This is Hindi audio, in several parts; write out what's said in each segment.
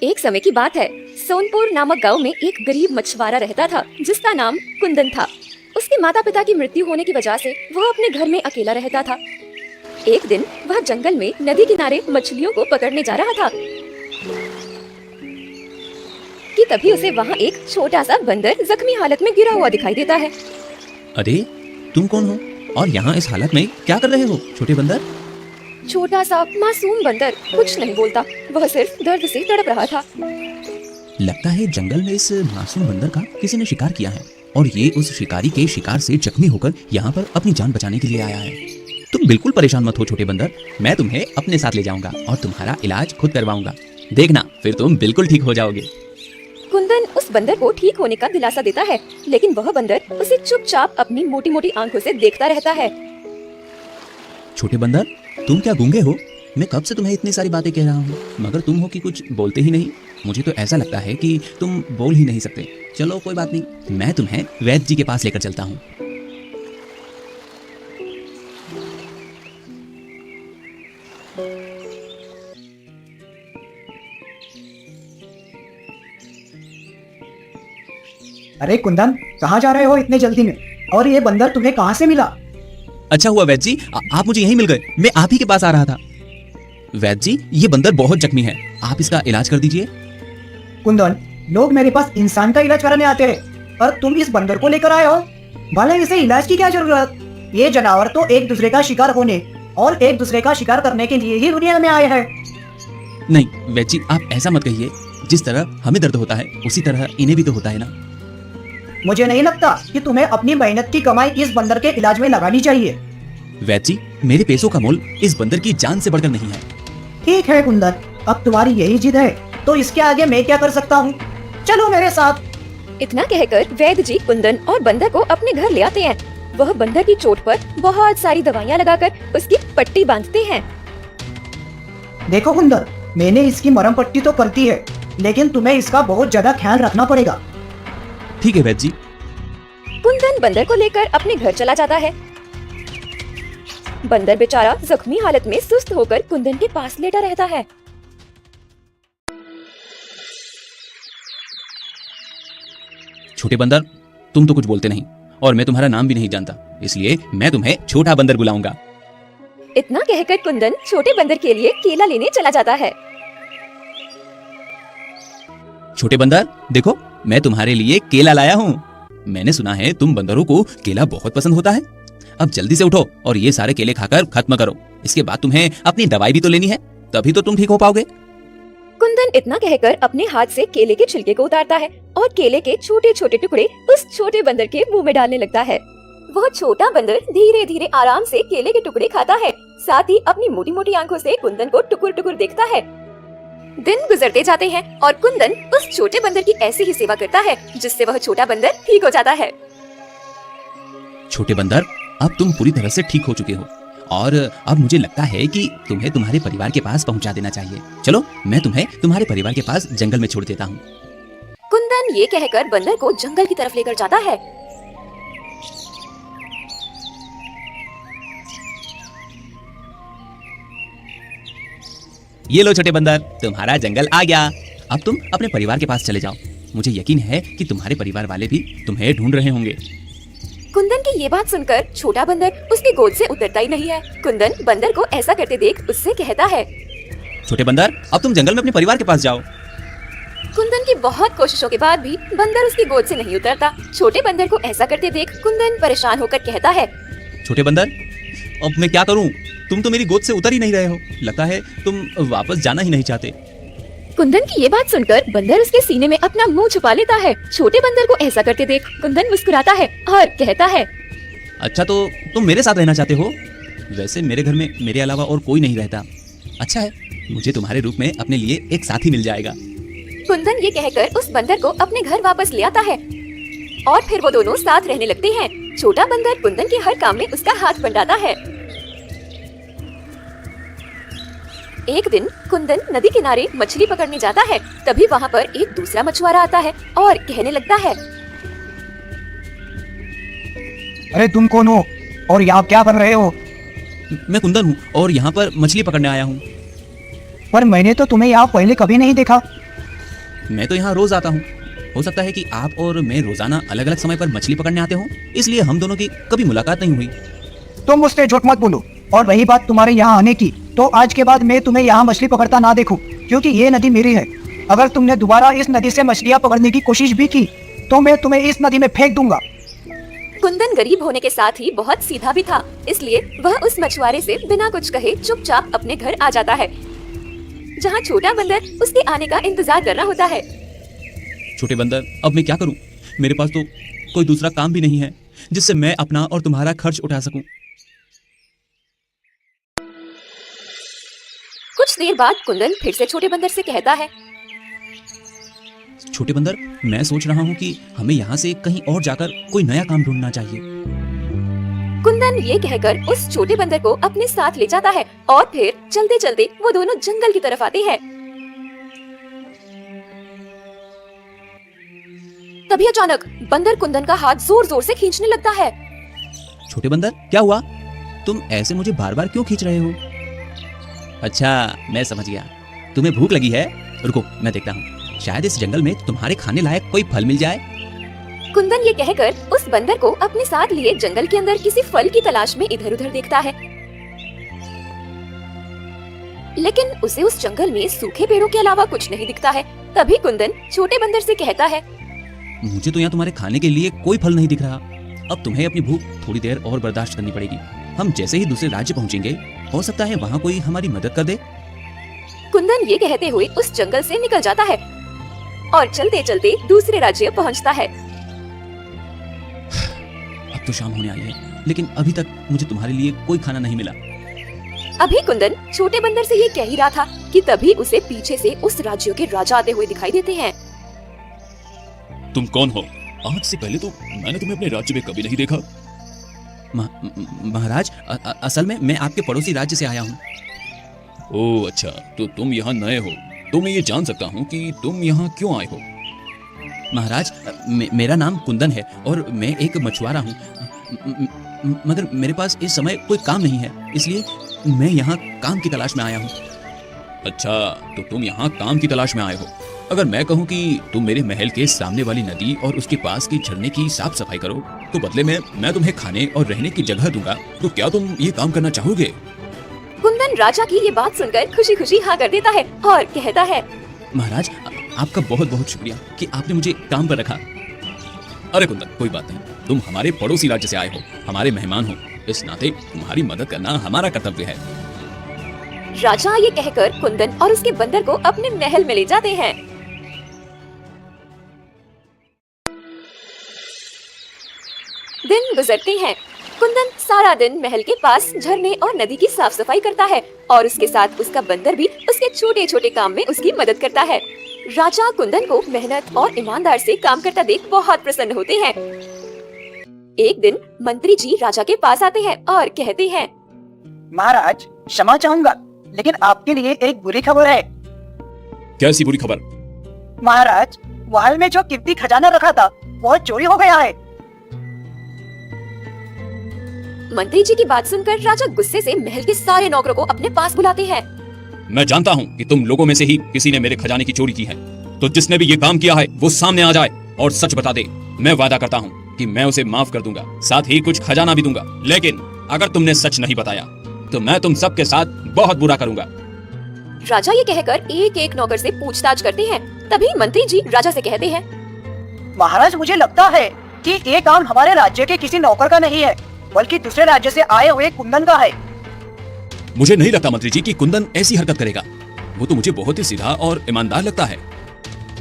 एक समय की बात है। सोनपुर नामक गांव में एक गरीब मछुआरा रहता था जिसका नाम कुंदन था। उसके माता पिता की मृत्यु होने की वजह से वह अपने घर में अकेला रहता था। एक दिन वह जंगल में नदी किनारे मछलियों को पकड़ने जा रहा था कि तभी उसे वहाँ एक छोटा सा बंदर जख्मी हालत में गिरा हुआ दिखाई देता है। अरे तुम कौन हो और यहाँ इस हालत में क्या कर रहे हो छोटे बंदर? छोटा सा मासूम बंदर कुछ नहीं बोलता, वह सिर्फ दर्द से तड़प रहा था। लगता है जंगल में इस मासूम बंदर का किसी ने शिकार किया है और ये उस शिकारी के शिकार से जख्मी होकर यहाँ पर अपनी जान बचाने के लिए आया है। तुम बिल्कुल परेशान मत हो छोटे बंदर, मैं तुम्हें अपने साथ ले जाऊंगा और तुम्हारा इलाज खुद करवाऊंगा। देखना फिर तुम बिल्कुल ठीक हो जाओगे। कुंदन उस बंदर को ठीक होने का दिलासा देता है, लेकिन वह बंदर उसे चुपचाप अपनी मोटी मोटी आंखों से देखता रहता है। छोटे बंदर, तुम क्या गूंगे हो? मैं कब से तुम्हें इतनी सारी बातें कह रहा हूँ मगर तुम हो कि कुछ बोलते ही नहीं। मुझे तो ऐसा लगता है कि तुम बोल ही नहीं सकते। चलो कोई बात नहीं, मैं तुम्हें वैद्य जी के पास लेकर चलता हूँ। अरे कुंदन, कहाँ जा रहे हो इतने जल्दी में? और ये बंदर तुम्हें कहाँ से मिला? अच्छा हुआ वैद्य जी, आप मुझे यहीं मिल गए। मैं आप ही के पास आ रहा था। वैद्य जी, ये बंदर बहुत जख्मी है, आप इसका इलाज कर दीजिए। कुंदन, लोग मेरे पास इंसान का इलाज कराने आते हैं और तुम इस बंदर को लेकर आए हो। भले इसे इलाज की क्या जरूरत? ये जानवर तो एक दूसरे का शिकार होने और एक दूसरे का शिकार करने के लिए ही दुनिया में आए हैं। नहीं वैद्य जी, आप ऐसा मत कहिए। जिस तरह हमें दर्द होता है उसी तरह इन्हें भी तो होता है ना। मुझे नहीं लगता कि तुम्हें अपनी मेहनत की कमाई इस बंदर के इलाज में लगानी चाहिए। वैद्य जी, मेरे पैसों का मोल इस बंदर की जान से बढ़कर नहीं है। ठीक है कुंदन, अब तुम्हारी यही जिद है तो इसके आगे मैं क्या कर सकता हूँ? चलो मेरे साथ। इतना कहकर वैद्य जी कुंदन और बंदर को अपने घर ले आते हैं। वह बंदर की चोट पर बहुत सारी दवाइयाँ लगाकर उसकी पट्टी बांधते हैं। देखो कुंदन, मैंने इसकी मरहम पट्टी तो कर दी है, लेकिन तुम्हें इसका बहुत ज्यादा ख्याल रखना पड़ेगा। ठीक है वैद्य जी। कुंदन बंदर को लेकर अपने घर चला जाता है। बंदर बेचारा जख्मी हालत में सुस्त होकर कुंदन के पास लेटा रहता है। छोटे बंदर, तुम तो कुछ बोलते नहीं और मैं तुम्हारा नाम भी नहीं जानता, इसलिए मैं तुम्हें छोटा बंदर बुलाऊंगा। इतना कहकर कुंदन छोटे बंदर के लिए केला लेने चला जाता है। छोटे बंदर, देखो मैं तुम्हारे लिए केला लाया हूँ। मैंने सुना है तुम बंदरों को केला बहुत पसंद होता है। अब जल्दी से उठो और ये सारे केले खाकर खत्म करो। इसके बाद तुम्हें अपनी दवाई भी तो लेनी है, तभी तो तुम ठीक हो पाओगे। कुंदन इतना कहकर अपने हाथ से केले के छिलके को उतारता है और केले के छोटे छोटे टुकड़े उस छोटे बंदर के मुंह में डालने लगता है। वह छोटा बंदर धीरे धीरे आराम से केले के टुकड़े खाता है, साथ ही अपनी मोटी मोटी आंखों से कुंदन को टुकुर टुकुर देखता है। दिन गुजरते जाते हैं और कुंदन उस छोटे बंदर की ऐसी ही सेवा करता है जिससे वह छोटा बंदर ठीक हो जाता है। छोटे बंदर, अब तुम पूरी तरह से ठीक हो चुके हो और अब मुझे लगता है कि तुम्हें तुम्हारे परिवार के पास पहुंचा देना चाहिए। चलो मैं तुम्हें तुम्हारे परिवार के पास जंगल में छोड़ देता हूँ। कुंदन ये कहकर बंदर को जंगल की तरफ लेकर जाता है। ये लो छोटे बंदर, तुम्हारा जंगल आ गया। अब तुम अपने परिवार के पास चले जाओ। मुझे यकीन है कि तुम्हारे परिवार वाले भी तुम्हें ढूंढ रहे होंगे। कुंदन की ये बात सुनकर छोटा बंदर उसकी गोद से उतरता ही नहीं है। कुंदन बंदर को ऐसा करते देख उससे कहता है, छोटे बंदर, अब तुम जंगल में अपने परिवार के पास जाओ। कुंदन की बहुत कोशिशों के बाद भी बंदर उसकी गोद से नहीं उतरता। छोटे बंदर को ऐसा करते देख कुंदन परेशान होकर कहता है, छोटे बंदर, अब मैं क्या करूं? तुम तो मेरी गोद से उतर ही नहीं रहे हो। लगता है तुम वापस जाना ही नहीं चाहते। कुंदन की ये बात सुनकर बंदर उसके सीने में अपना मुंह छुपा लेता है। छोटे बंदर को ऐसा करते देख कुंदन मुस्कुराता है और कहता है, अच्छा तो तुम मेरे साथ रहना चाहते हो? वैसे मेरे घर में मेरे अलावा और कोई नहीं रहता। अच्छा है, मुझे तुम्हारे रूप में अपने लिए एक साथी मिल जाएगा। कुंदन ये कहकर उस बंदर को अपने घर वापस ले आता है और फिर वो दोनों साथ रहने लगते हैं। छोटा बंदर कुंदन के हर काम में उसका हाथ बंटाता है। एक दिन कुंदन नदी किनारे मछली पकड़ने जाता है, तभी वहाँ पर एक दूसरा मछुआरा आता है और कहने लगता है, अरे तुम कौन हो और यहाँ क्या कर रहे हो? मैं कुंदन हूँ और यहाँ पर मछली पकड़ने आया हूँ। पर मैंने तो तुम्हें यहाँ पहले कभी नहीं देखा। मैं तो यहाँ रोज आता हूँ। हो सकता है कि आप और मैं रोजाना अलग अलग समय पर मछली पकड़ने आते हों, इसलिए हम दोनों की कभी मुलाकात नहीं हुई। तुम मुझसे झूठ मत बोलो। और रही बात तुम्हारे यहाँ आने की, तो आज के बाद मैं तुम्हें यहाँ मछली पकड़ता ना देखूं, क्योंकि ये नदी मेरी है। अगर तुमने दोबारा इस नदी से मछलियाँ पकड़ने की कोशिश भी की तो मैं तुम्हें इस नदी में फेंक दूंगा। कुंदन गरीब होने के साथ ही बहुत सीधा भी था, इसलिए वह उस मछुआरे से बिना कुछ कहे चुपचाप अपने घर आ जाता है, जहाँ छोटा बंदर उसके आने का इंतजार कर रहा होता है। छोटे बंदर, अब मैं क्या करूं? मेरे पास तो कोई दूसरा काम भी नहीं है जिससे मैं अपना और तुम्हारा खर्च उठा सकूं। कुछ देर बाद कुंदन फिर से छोटे बंदर से कहता है, छोटे बंदर, मैं सोच रहा हूँ कि हमें यहाँ से कहीं और जाकर कोई नया काम ढूंढना चाहिए। कुंदन ये कहकर उस छोटे बंदर को अपने साथ ले जाता है और फिर चलते चलते वो दोनों जंगल की तरफ आते हैं। तभी अचानक बंदर कुंदन का हाथ जोर जोर से खींचने लगता है। छोटे बंदर, क्या हुआ? तुम ऐसे मुझे बार बार क्यों खींच रहे हो? अच्छा, मैं समझ गया, तुम्हें भूख लगी है। रुको, मैं देखता हूँ, शायद इस जंगल में तुम्हारे खाने लायक कोई फल मिल जाए। कुंदन ये कहकर उस बंदर को अपने साथ लिए जंगल के अंदर किसी फल की तलाश में इधर उधर देखता है, लेकिन उसे उस जंगल में सूखे पेड़ों के अलावा कुछ नहीं दिखता है। तभी कुंदन छोटे बंदर से कहता है, मुझे तो यहाँ तुम्हारे खाने के लिए कोई फल नहीं दिख रहा। अब तुम्हें अपनी भूख थोड़ी देर और बर्दाश्त करनी पड़ेगी। हम जैसे ही दूसरे राज्य पहुँचेंगे, हो सकता है वहाँ कोई हमारी मदद कर दे। कुंदन ये कहते हुए उस जंगल से निकल जाता है और चलते चलते दूसरे राज्य पहुँचता है। अब तो शाम होने आई है, लेकिन अभी तक मुझे तुम्हारे लिए कोई खाना नहीं मिला। अभी कुंदन छोटे बंदर से ये कह ही रहा था कि तभी उसे पीछे से उस राज्य के राजा आते हुए दिखाई देते हैं। तुम कौन हो? आज से पहले तो मैंने तुम्हें अपने राज्य में कभी नहीं देखा। महाराज, असल में मैं आपके पड़ोसी राज्य से आया हूँ। ओह अच्छा, तो तुम यहाँ नए हो, तो मैं ये जान सकता हूँ कि तुम यहाँ क्यों आए हो? महाराज, मेरा नाम कुंदन है और मैं एक मछुआरा हूँ, मगर मेरे पास इस समय कोई काम नहीं है, इसलिए मैं यहाँ काम की तलाश में आया हूँ। अच्छा, तो तुम यहाँ काम की तलाश में आए हो। अगर मैं कहूँ कि तुम मेरे महल के सामने वाली नदी और उसके पास की झरने की साफ सफाई करो, तो बदले में मैं तुम्हें खाने और रहने की जगह दूंगा, तो क्या तुम ये काम करना चाहोगे? कुंदन राजा की ये बात सुनकर खुशी खुशी हाँ कर देता है और कहता है, महाराज, आपका बहुत बहुत शुक्रिया कि आपने मुझे काम पर रखा। अरे कुंदन, कोई बात नहीं, तुम हमारे पड़ोसी राज्य से आए हो, हमारे मेहमान हो, इस नाते तुम्हारी मदद करना हमारा कर्तव्य है। राजा ये कहकर कुंदन और उसके बंदर को अपने महल में ले जाते हैं। दिन गुजरते हैं। कुंदन सारा दिन महल के पास झरने और नदी की साफ सफाई करता है और उसके साथ उसका बंदर भी उसके छोटे छोटे काम में उसकी मदद करता है। राजा कुंदन को मेहनत और ईमानदार से काम करता देख बहुत प्रसन्न होते हैं। एक दिन मंत्री जी राजा के पास आते हैं और कहते हैं, महाराज, क्षमा चाहूंगा, लेकिन आपके लिए एक बुरी खबर है। कैसी बुरी खबर? महाराज, महल में जो कीमती खजाना रखा था वो चोरी हो गया है। मंत्री जी की बात सुनकर राजा गुस्से से महल के सारे नौकरों को अपने पास बुलाते हैं। मैं जानता हूँ कि तुम लोगों में से ही किसी ने मेरे खजाने की चोरी की है, तो जिसने भी ये काम किया है वो सामने आ जाए और सच बता दे। मैं वादा करता हूँ कि मैं उसे माफ कर दूंगा, साथ ही कुछ खजाना भी दूंगा। लेकिन अगर तुमने सच नहीं बताया तो मैं तुम सबके साथ बहुत बुरा करूंगा। राजा ये कहकर एक एक नौकर से पूछताछ करते हैं। तभी मंत्री जी राजा से कहते हैं, महाराज, मुझे लगता है कि ये काम हमारे राज्य के किसी नौकर का नहीं है, बल्कि दूसरे राज्य से आए हुए कुंदन का है। मुझे नहीं लगता मंत्री जी कि कुंदन ऐसी हरकत करेगा। वो तो मुझे बहुत ही सीधा और ईमानदार लगता है।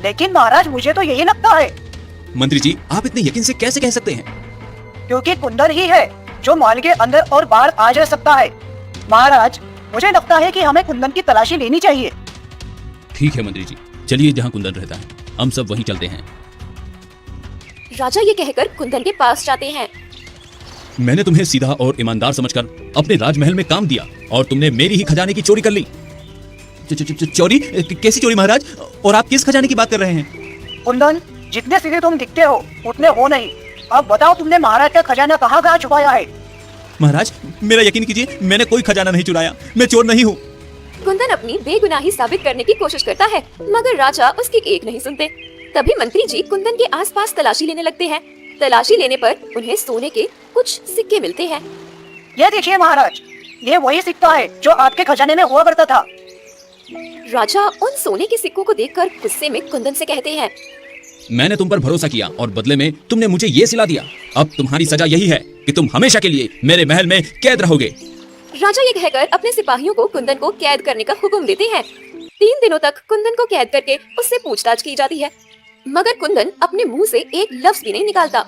लेकिन महाराज, मुझे तो यही लगता है। मंत्री जी, आप इतने यकीन से कैसे कह सकते हैं? क्योंकि कुंदन ही है जो महल के अंदर और बाहर आ जा सकता है। महाराज, मुझे लगता है कि हमें कुंदन की तलाशी लेनी चाहिए। ठीक है मंत्री जी, चलिए जहाँ कुंदन रहता है हम सब वहीं चलते हैं। राजा ये कहकर कुंदन के पास जाते हैं। मैंने तुम्हें सीधा और ईमानदार समझकर अपने राजमहल में काम दिया और तुमने मेरी ही खजाने की चोरी कर ली। चोरी? कैसी चोरी महाराज? और आप किस खजाने की बात कर रहे हैं? कुंदन, जितने सीधे तुम दिखते हो उतने हो नहीं। अब बताओ, तुमने महाराज का खजाना कहाँ छुपाया है? महाराज, मेरा यकीन कीजिए, मैंने कोई खजाना नहीं चुराया, मैं चोर नहीं हूँ। कुंदन अपनी बेगुनाही साबित करने की कोशिश करता है, मगर राजा उसकी एक नहीं सुनते। तभी मंत्री जी कुंदन के आसपास तलाशी लेने लगते हैं। तलाशी लेने पर उन्हें सोने के कुछ सिक्के मिलते हैं। ये देखिए महाराज, ये वही सिक्का है जो आपके खजाने में हुआ करता था। राजा उन सोने के सिक्कों को देखकर गुस्से में कुंदन से कहते हैं, मैंने तुम पर भरोसा किया और बदले में तुमने मुझे ये सिला दिया। अब तुम्हारी सजा यही है कि तुम हमेशा के लिए मेरे महल में कैद रहोगे। राजा ये कहकर अपने सिपाहियों को कुंदन को कैद करने का हुक्म देते हैं। 3 दिनों तक कुंदन को कैद करके उससे पूछताछ की जाती है, मगर कुंदन अपने मुंह से एक लफ्ज भी नहीं निकालता।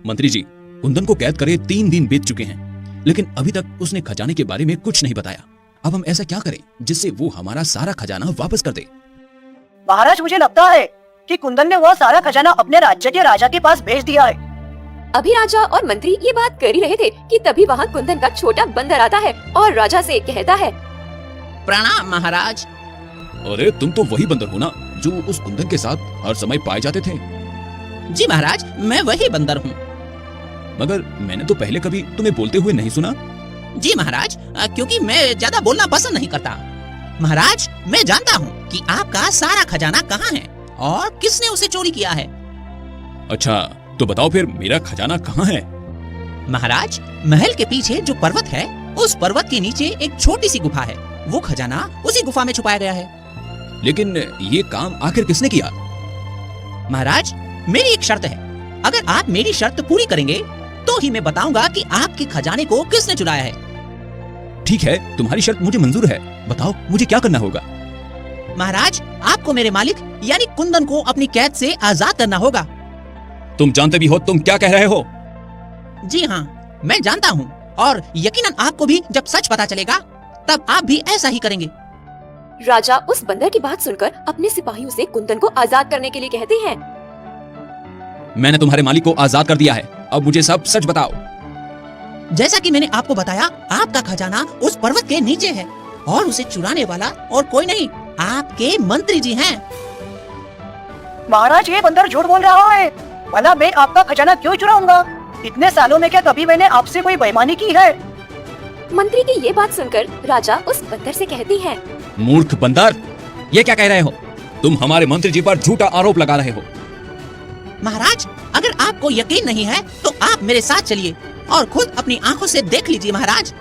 मंत्री जी, कुंदन को कैद करे 3 दिन बीत चुके हैं, लेकिन अभी तक उसने खजाने के बारे में कुछ नहीं बताया। अब हम ऐसा क्या करें जिससे वो हमारा सारा खजाना वापस कर दे? महाराज, मुझे लगता है कि कुंदन ने वह सारा खजाना अपने राज्य के राजा के पास भेज दिया है। अभी राजा और मंत्री ये बात कर ही रहे थे कि तभी वहाँ कुंदन का छोटा बंदर आता है और राजा से कहता है, प्रणाम महाराज। अरे तुम तो वही बंदर हो ना जो उस कुंदन के साथ हर समय पाए जाते थे? जी महाराज, मैं वही बंदर हूँ। मगर मैंने तो पहले कभी तुम्हें बोलते हुए नहीं सुना। जी महाराज, क्योंकि मैं ज्यादा बोलना पसंद नहीं करता। महाराज, मैं जानता हूँ कि आपका सारा खजाना कहाँ है और किसने उसे चोरी किया है। अच्छा, तो बताओ फिर मेरा खजाना कहाँ है? महाराज, महल के पीछे जो पर्वत है, उस पर्वत के नीचे एक छोटी सी गुफा है। वो खजाना उसी गुफा में छुपाया गया है। लेकिन ये काम आखिर किसने किया? महाराज, मेरी एक शर्त है। अगर आप मेरी शर्त पूरी करेंगे तो ही मैं बताऊंगा कि आपके खजाने को किसने चुराया है। ठीक है, तुम्हारी शर्त मुझे मंजूर है। बताओ मुझे क्या करना होगा? महाराज, आपको मेरे मालिक यानी कुंदन को अपनी कैद से आजाद करना होगा। तुम जानते भी हो तुम क्या कह रहे हो? जी हाँ, मैं जानता हूँ और यकीनन आपको भी जब सच पता चलेगा तब आप भी ऐसा ही करेंगे। राजा उस बंदर की बात सुनकर अपने सिपाहियों से कुंदन को आजाद करने के लिए कहते हैं, मैंने तुम्हारे मालिक को आजाद कर दिया है। अब मुझे सब सच बताओ। जैसा कि मैंने आपको बताया, आपका खजाना उस पर्वत के नीचे है और उसे चुराने वाला और कोई नहीं, आपके मंत्री जी हैं। महाराज, ये बंदर झूठ बोल रहा है। भला मैं आपका खजाना क्यों चुराऊंगा? इतने सालों में क्या कभी मैंने आपसे कोई बेईमानी की है? मंत्री की ये बात सुनकर राजा उस बंदर से कहते हैं, मूर्ख बंदर, ये क्या कह रहे हो? तुम हमारे मंत्री जी पर झूठा आरोप लगा रहे हो। महाराज, अगर आपको यकीन नहीं है तो आप मेरे साथ चलिए और खुद अपनी आंखों से देख लीजिए। महाराज,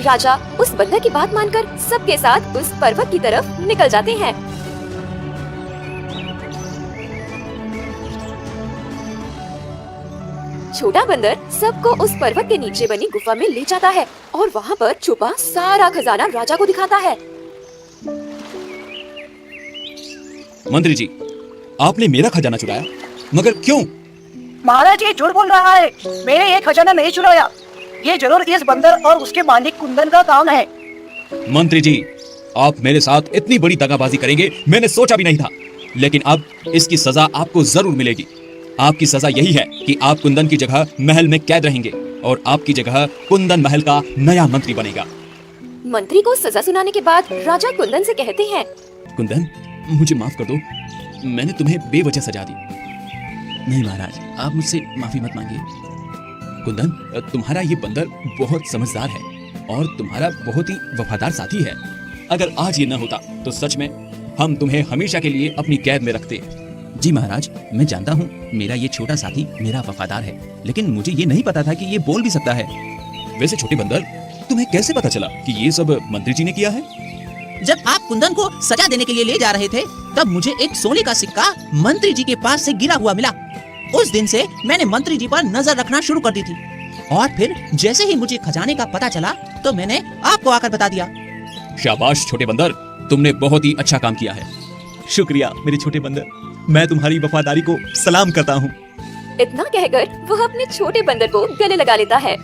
राजा उस बंदर की बात मानकर सबके साथ उस पर्वत की तरफ निकल जाते हैं। छोटा बंदर सबको उस पर्वत के नीचे बनी गुफा में ले जाता है और वहाँ पर छुपा सारा खजाना राजा को दिखाता है। मंत्री जी, आपने मेरा खजाना चुराया, मगर क्यों? महाराज, ये झूठ बोल रहा है। मैंने ये खजाना नहीं चुराया। ये जरूर इस बंदर और उसके मालिक कुंदन का काम है। मंत्री जी, आप मेरे साथ इतनी बड़ी दगाबाजी करेंगे मैंने सोचा भी नहीं था। लेकिन अब इसकी सजा आपको जरूर मिलेगी। आपकी सजा यही है कि आप कुंदन की जगह महल में कैद रहेंगे और आपकी जगह कुंदन महल का नया मंत्री बनेगा। मंत्री को सजा सुनाने के बाद राजा कुंदन से कहते हैं, कुंदन, मुझे माफ कर दो, मैंने तुम्हें बेवजह सजा दी। नहीं महाराज, आप मुझसे माफी मत मांगिए। कुंदन, तुम्हारा ये बंदर बहुत समझदार है और तुम्हारा बहुत ही वफादार साथी है। अगर आज ये न होता तो सच में हम तुम्हें हमेशा के लिए अपनी कैद में रखते। जी महाराज, मैं जानता हूँ मेरा ये छोटा साथी मेरा वफादार है, लेकिन मुझे ये नहीं पता था कि ये बोल भी सकता है। वैसे छोटे बंदर, तुम्हें कैसे पता चला कि ये सब मंत्री जी ने किया है? जब आप कुंदन को सजा देने के लिए ले जा रहे थे, तब मुझे एक सोने का सिक्का मंत्री जी के पास से गिरा हुआ मिला। उस दिन से मैंने मंत्री जी पर नजर रखना शुरू कर दी थी और फिर जैसे ही मुझे खजाने का पता चला तो मैंने आपको आकर बता दिया। शाबाश छोटे बंदर, तुमने बहुत ही अच्छा काम किया है। शुक्रिया मेरे छोटे बंदर, मैं तुम्हारी वफादारी को सलाम करता हूँ। इतना कहकर वह अपने छोटे बंदर को गले लगा लेता है।